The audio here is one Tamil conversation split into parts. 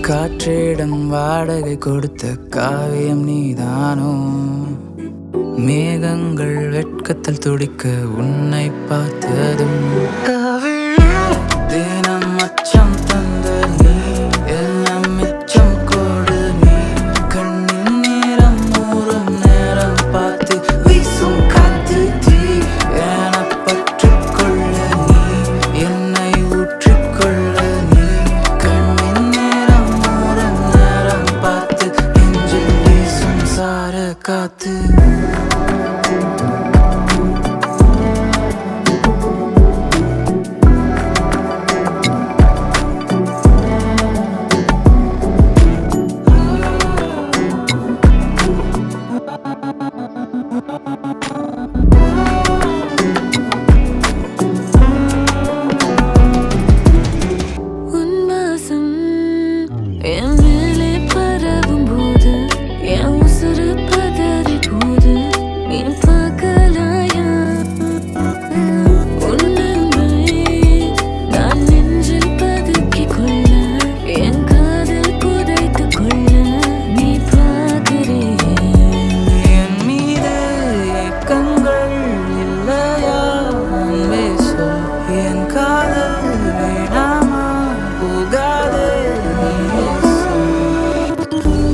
காற்றிடம் வாடகை கொடுத்த காவியம் நீதானோ? மேகங்கள் வெட்கத்தில் துடிக்க உன்னை பார்த்ததும் தினம் அச்சம் தந்த நீ எல்லாம் மிச்சம் கொடு நீ கண்ணின் நேரம் ஊறும் நேரம் பார்த்து வீசும் காத்து தீ என பற்றிக்கொள்ள நீ என்னை ஊற்றிக்கொள்ள நீ கண்ணின் நேரம் ஊறும் நேரம் பார்த்து நெஞ்சில் வீசும் சார காத்து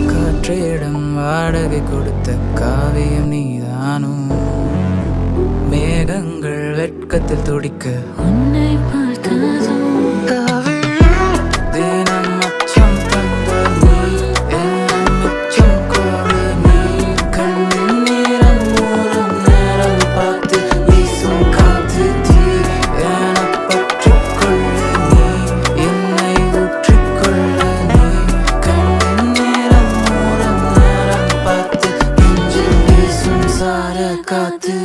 காற்றிடம் வாடகை கொடுத்த காவியம் நீதானோ? மேகங்கள் வெட்கத்தில் துடிக்க உன்னை பார்த்ததும் தினம் அச்சம் தந்த நீ எல்லாம் மிச்சம் கொடு நீ கண்ணின் நேரம் ஊறும் நேரம் பார்த்து வீசும் காத்து தீ என பற்றிக்கொள்ள நீ என்னை ஊற்றிக்கொள்ள நீ கண்ணின் நேரம் ஊறும் நேரம் பார்த்து நெஞ்சில் வீசும் சார காத்து